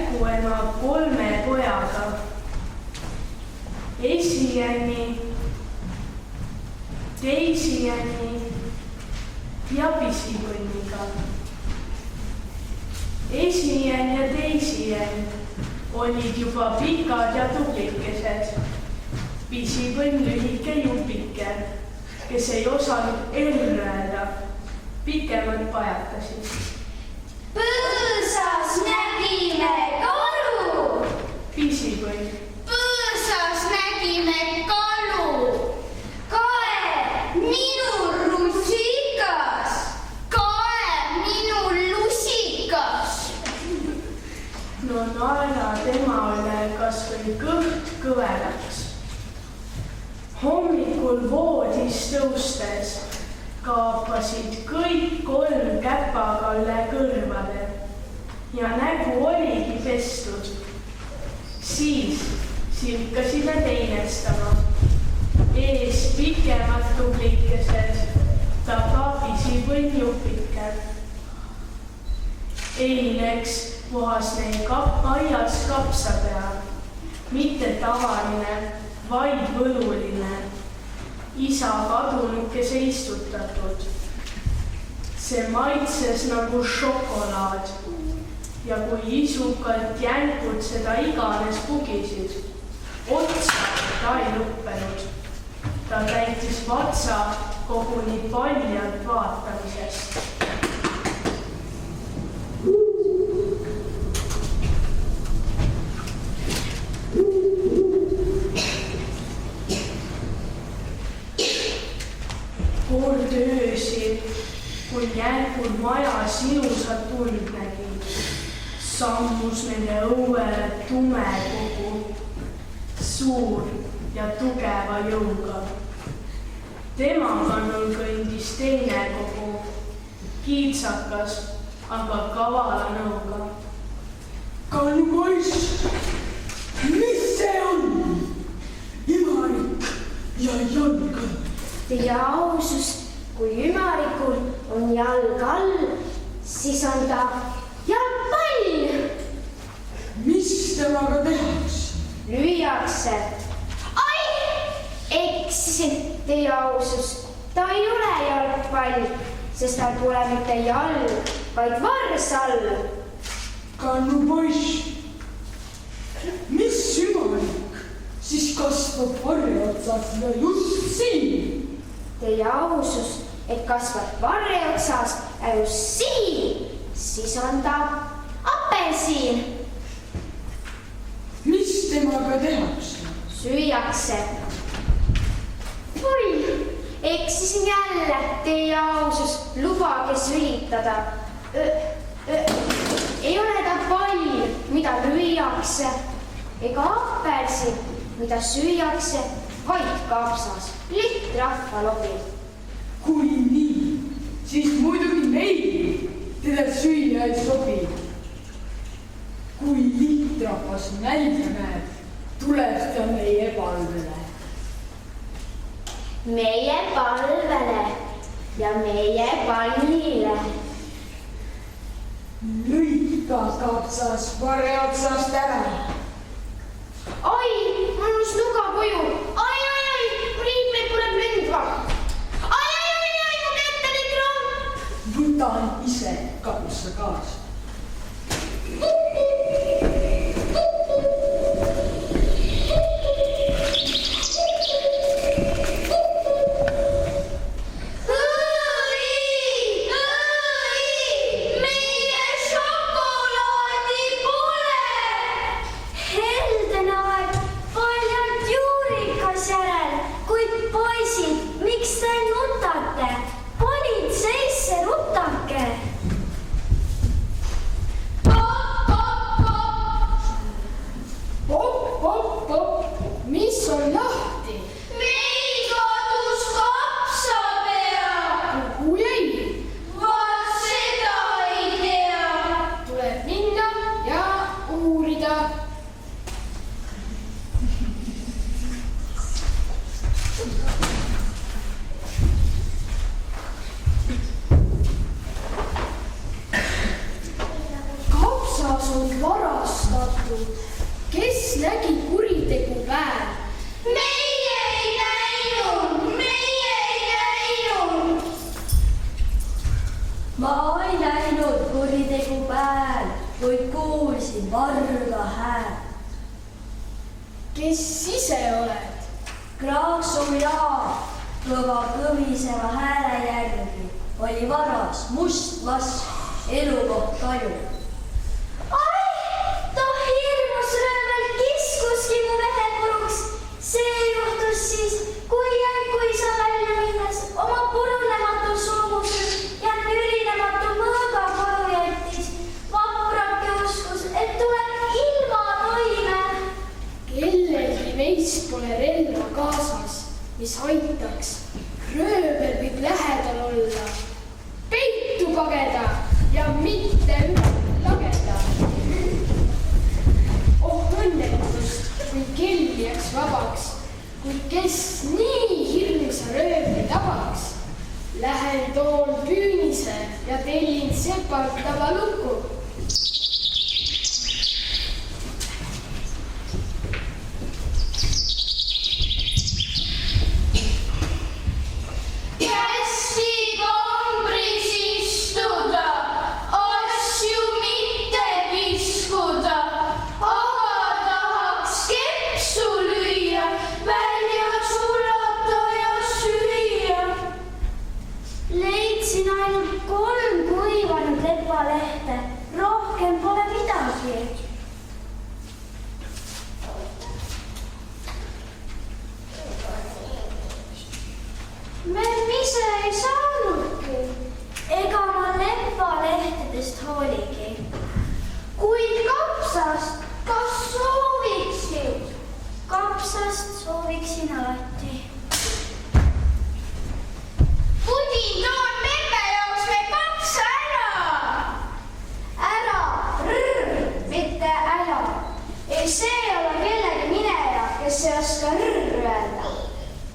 järguema 3 pojaga. Esijänni, teisijänni ja pisipõnniga. Esijänn ja teisijänn olid juba pikad ja tublikesed. Pisipõnn lühike jupike, kes ei osanud öelda, pikemad pajatasid. Põõsas nägime kalu. Pisipõnn. Põõsas nägime kalu. Kae minu rusikas. Kae minu lusikas. No naela temale kas või kõht kõvelaks. Hommikul voodis tõustes kaapasid kõik 3 käpakalle kõrvade ja nägu oligi pestud. Siis silkasime teinestama. Ees pikemad tublikesed, taga pisipõnn jupike. Eileks puhas neil aias kapsapea, mitte tavaline, vaid võluline, isa kadunukese istutatud. See maitses nagu šokolaad ja kui isukalt jänkud seda iganes pugisid, otsa ta ei lõppenud. Ta täitis vatsa koguni paljalt vaatamisest. Kord öösil, kui järgul majas ilusat tuld nägi, sammus nende õuele tume kogu, suur ja tugeva jõuga. Tema kannul kõndis teine kogu, kiitsakas, aga kavala nõuga. Kallu poiss, mis see on? Imarik ja jalg. Teie ausus, kui ümarikul on jalg all, siis on ta jalgpall. Mis temaga tehakse? Lüüakse. Ai! Eksisin, teie ausus. Ta ei ole jalgpall, sest tal pole mitte jalg, vaid vars all. Kallu poiss, mis ümarik siis kasvab varre otsas ja just siin? Teie ausus, et kasvab varre otsas ja just siin, siis on ta apelsiin. Mis temaga tehakse? Süüakse. Oi, eksisin jälle, teie ausus, lubage sülitada. Ei ole ta pall, mida lüüakse, ega apelsiin, mida süüakse, vaid kapsas, lihtrahvalobi. Kui nii, siis muidugi meil teda süüa ei sobi. Kui lihtrahvas nälga näeb, tuleb ta meie palvele. Meie palvele ja meie pallile. Lõika kapsas varre otsast ära. Oi, mul on nuga koju. Ai, riiplid pole blendva. Ai, mu kätte nii kramp. Võtan ise kapsa kaasa. nähtamatu, kes nägi kuritegu päev. Meie ei näinud. Ma ei näinud kuritegu päev, kuid kuulsin varga häält. Kes ise oled? Kraaksu Jaan kõva kõmiseva hääle järgi oli varas must vask, elukoht taju. Ai, too hirmus röövel kiskuski mu mehe puruks. See juhtus siis, kui sa välja minnes oma purunematu soomusel ja nürinematu mõõga koju jättis. Vaprake uskus, et tuleb ilma toime. Kellelgi meist pole relva kaasas, mis aitaks. Röövel võib lähedal olla. Peitu pageda ja mitte lageda. Oh õnnetust, kui kell jääks vabaks, kuid kes nii hirmsa röövli tabaks. Lähen toon küünise ja tellin sepalt tabaluku. Leidsin ainult 3 kuivanud lepalehte, rohkem pole midagi. Me ise ei saanudki, ega ma lepalehtedest hooligi. Kuid kapsast, kas sooviksid? Kapsast sooviksin alati. Pudin, toon Pepe jaoks me kapsa ära, mitte ära. Ei see ole kellegi mineja, kes ei oska öelda.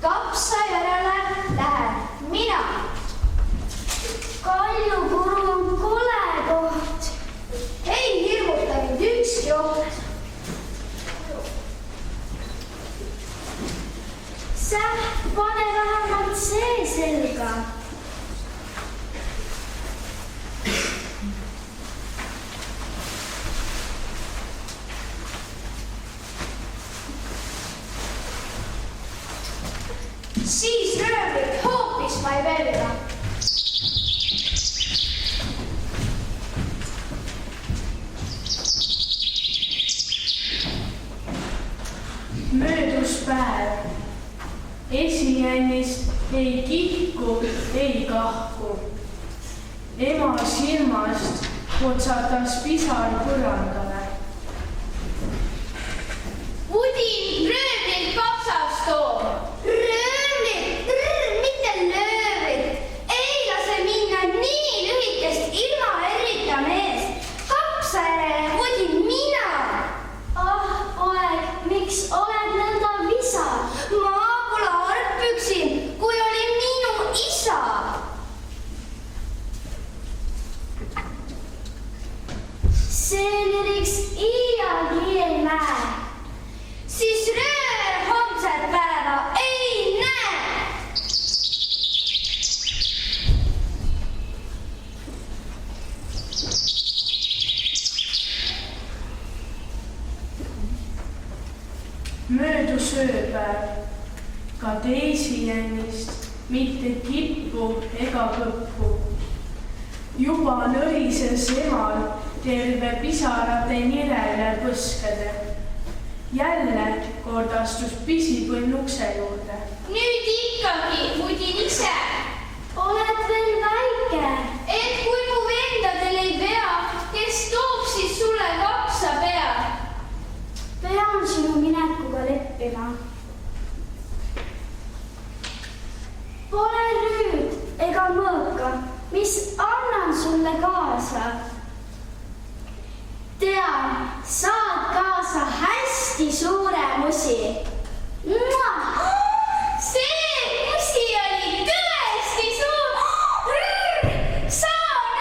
Kapsa järele lähen mina. Kaljupuru on kole koht. Ei hirmuta mind ükski oht. Säht, pane vähemalt see selga. Siis röövlit hoopis ma ei pelga. Möödus päev. Esijännist ei kihku, ei kahku. Ema silmast potsatas pisar põrandale. Pudin, röövlit kapsast too. Röövlit, mitte löövlit. Ei lase minna nii lühikest ilma erita meest. Kapsa järele pudin mina. Ah, poeg, miks oled nõnda visa? Ma pole argpüksin, kui oli minu isa. See liriks iialgi ei näe. Siis rööv homset päeva ei näe. Möödus ööpäev, ka teisijännist mitte kippu ega kõppu. Juba nõrises emal terve pisarate nirele põskede. Jälle kord astus pisipõnn ukse juurde. Nüüd ikkagi pudin ise. Oled veel väike. Et kui mu vendadel ei pea, kes toob siis sulle kapsa pea? Pean sinu minekuga leppima. Pole rüüd ega mõõka, mis annan sulle kaasa. Tean, saad kaasa hästi suure musi. See musi oli tõesti suur. Saan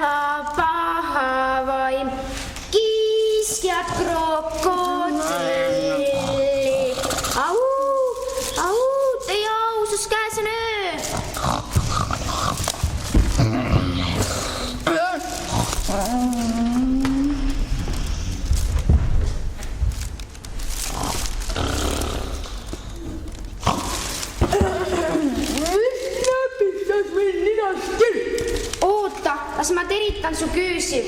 päeva paha vaim, kiskjad krokodilli. Au, teie ausus käes on öö. Oota, las ma teritan su küüsi.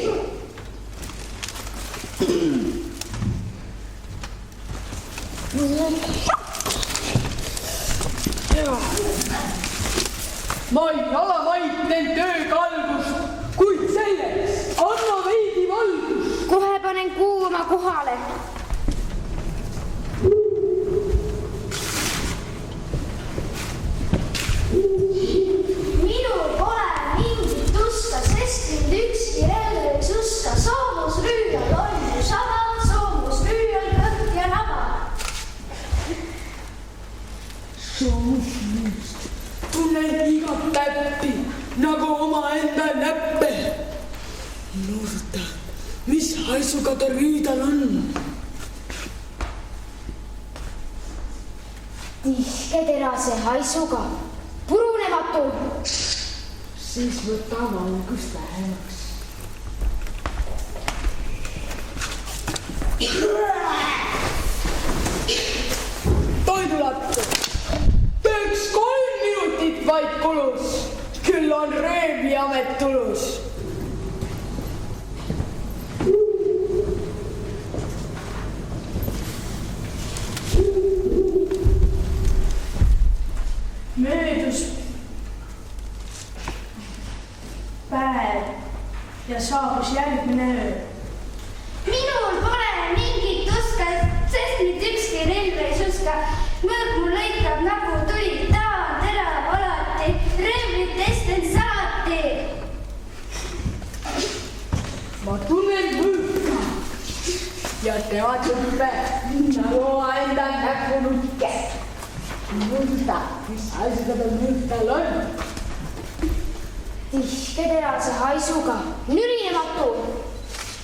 Ma ei alamaitlen tööga algust, kuid selleks anna veidi valgust. Kohe panen kuuma kohale. Minul pole mingit tuska, sest mind ükski relv ei suska. Soomusrüüal on ju sama, soomusrüüal kõht ja naba. Soomusrüüst tunnen igat täppi nagu omaenda näppe. Nuusuta, mis haisuga ta rüüdal on? Tihke terase haisuga, purunematu. Siis võta valgust vähemaks. Toidulattu. Tööks 3 minutit vaid kulus. Küll on rööbliamet tulus. Möödus päev ja saabus järgmine öö. Minul pole mingit tuska, sest mind ükski relv ei suska. Mõõk mul lõikab nagu tuli, ta on terav alati, röövlitest end saati. Ma tunnen mõõka ja tema tüppe nagu omaenda näpunukke. Mõõda, mis haisuga ta mõõkal on? Tihke terase haisuga, nürinematu.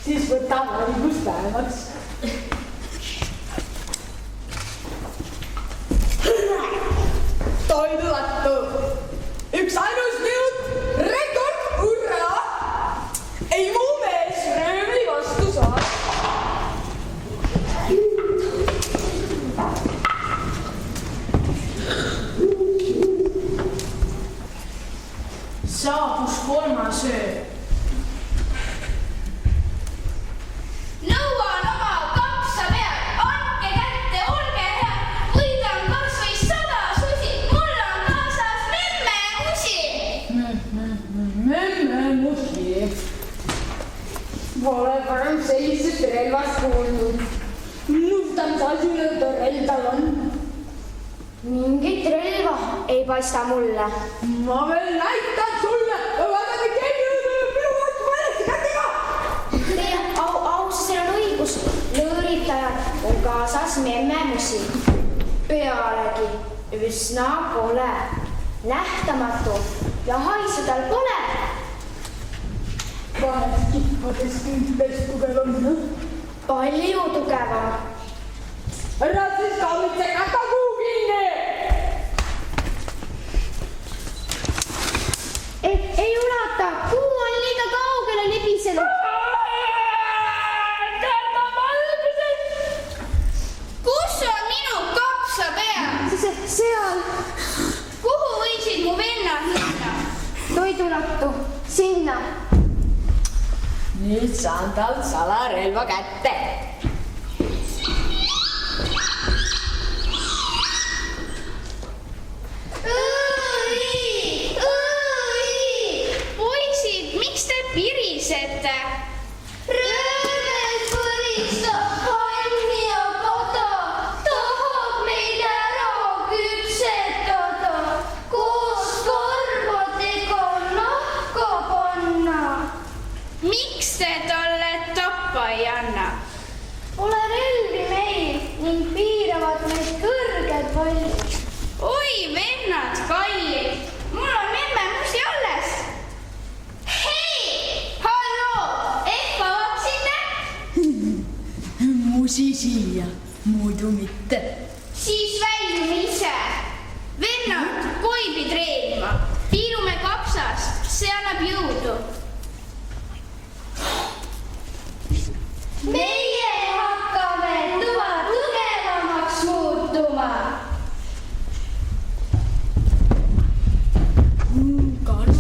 Siis võta valgust vähemaks. Toidulattu. Üks ainus minut, rekord, hurraa! Ei muu mees röövli vastu saa. Saabus 3. öö. Nõuan oma kapsa peal, andke kätte, olge hea. Võidan kas või 100 susi, mul on kaasas memmemusi. Memmemusi. Pole varem sellisest relvast kuulnud. Nuhtan sasule, ta relv tal on. Mingit relva ei paista mulle. Ma veel näitan sulle, vaadake, keegi tuleb minu vastu valesti kätega. Teie aususel on õigus, lõõritajad on kaasas memmemusi. Pealegi üsna kole, nähtamatu ja haisu tal pole. Kahest kippades küüpest tugev on. Palju tugevam. Ära siis kamitse kata kuu kinni. Ei ulata, kuu on liiga kaugele libisenud. Kärda valgused. Kus on minu kapsa peal? Seal Kuhu võiksid mu vennad minna? toidulattu, sinna. Nüüd saan talt salarelva kätte. Poisid, miks te pirisete? Röövel põlistab panni ja koda, tahab meid ära küpsetada, koos karvadega nahka panna. Miks te talle tappa ei anna? Pole relvi meil ning piiravad meid kõrged vallid. Oi, vennad kallid, mul on memmemusi alles. Hei, musi siia, muidu mitte. Siis väljume ise. Vennad, koibi treenima. Tiirume kapsast, see annab jõudu. Meie hakkame tuva tugevamaks muutuma.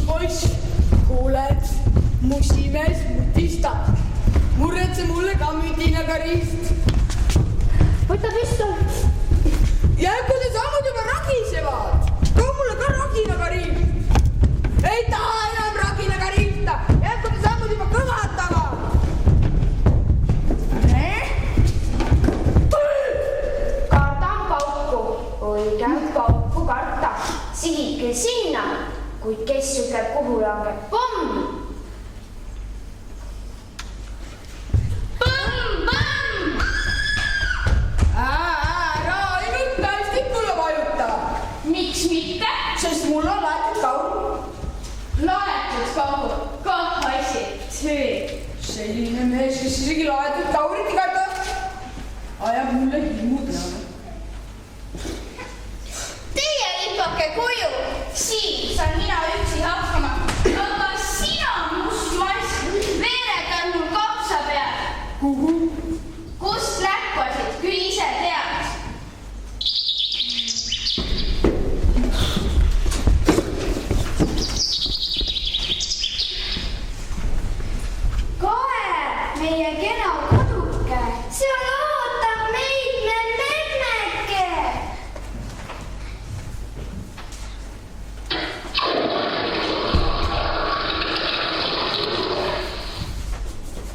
Poiss, kuuled, musimees mutistab. Muretse mulle ka müdinaga riist. võta püstol. Jäägu te sammud juba ragisevad. Too mulle ka raginaga riist. Ei taha enam raginaga riista. Jäägu te sammud juba kõvatavad. Kardan pauku, õigem pauku karta. Sihike sinna, kuid kes ütleb, kuhu langeb pomm? Miks mitte? Sest mul on laetud kaur. Laetud kaur, kah asi, töö. Selline mees, kes isegi laetud kaurit ei karda, ajab mulle hirmu peale. Teie lipake koju, siin saan mina üksi hakkama. Aga sina, must mass, veeretad mul kapsa peale. Kuhu? Kust näkvasid, küll ise tead. Meie kena koduke, seal ootab meid me memmeke.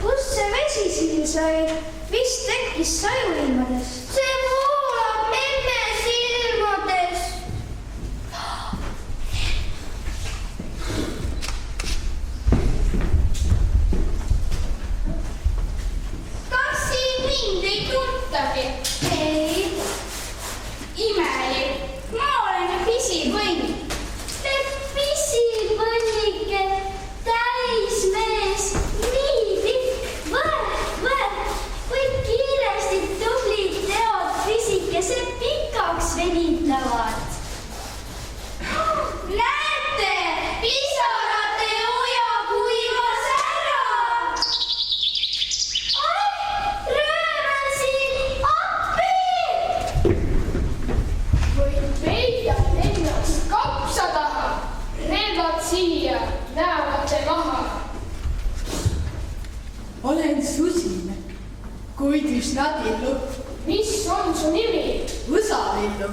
Kust see vesi siin sai? Vist tekkis sajuilmades. See voolab memme silmades. Kas siin mind ei tuntagi? Ei. Imelik. Ma olen ju pisipõnn. Pisipõnnike, täismees, nii pikk, kuid kiiresti tublid teod pisikese pikaks venitavad. Näete, pisarate oja kuivas ära. Röövel siin, appi! Võid peian ennast kapsa taha, relvad siia, näevad te maha. Olen susine, kuid üsna tillu. Mis on su nimi? Võsavillu.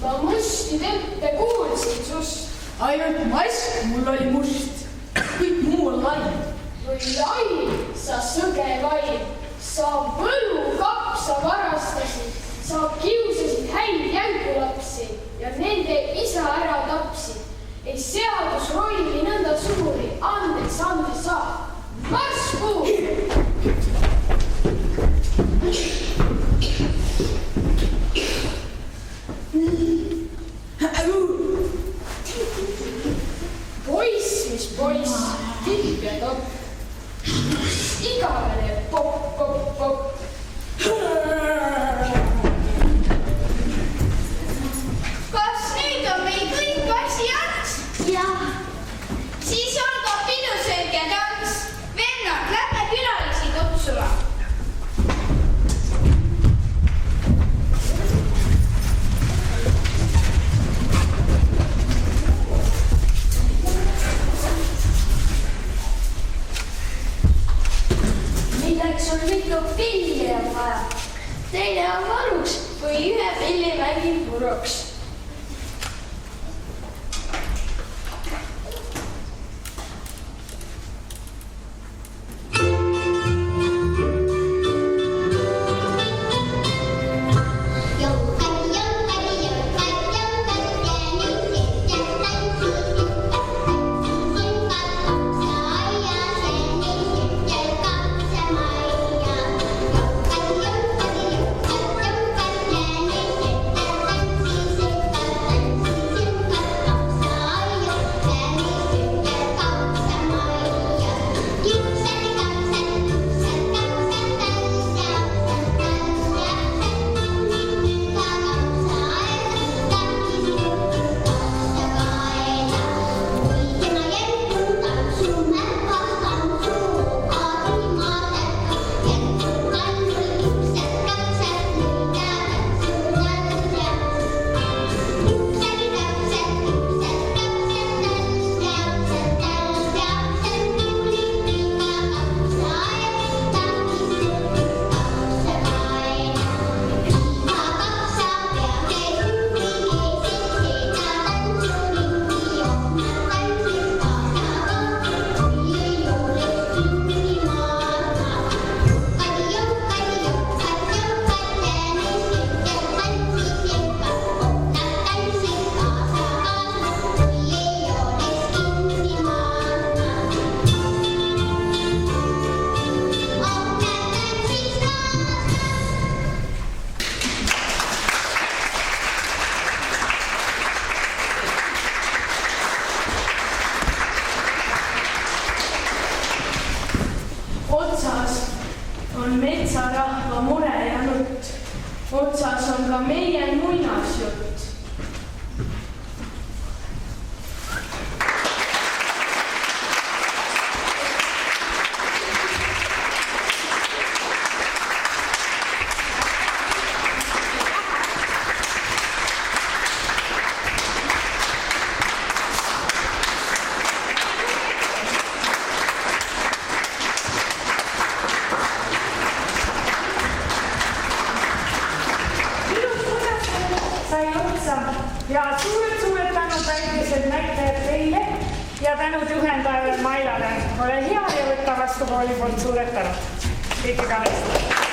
Ma musti tempe kuulsin sust. Ainult mask mul oli must, kõik muu on lai. Või lai, sa sõge vaim, sa võlu kapsa varastasid, sa kiusasid häid jänkulapsi ja nende isa ära tapsid. Ei seadus rolli nõnda suuri andeks anda saa. Marss kuu! Poiss, mis poiss, tipp ja topp. Igavene pop, pop, pop. Kas nüüd on meil kõik asi ants? jah, Siis on ka pidusöök ja tants. Vennad, lähme külalisi kutsuma. milleks on mitu pilli on vaja. Teine on varuks, kui ühe pilli mängib puruks. Thank you. on metsarahva mure ja nutt. Otsas on ka meie muinasjutt. Ja suured tänud väikesed näitajad teile ja tänud juhendajale Mailale. Ole hea ja võtta vastu kooli poolt suured tänud. Kõike ka hästi.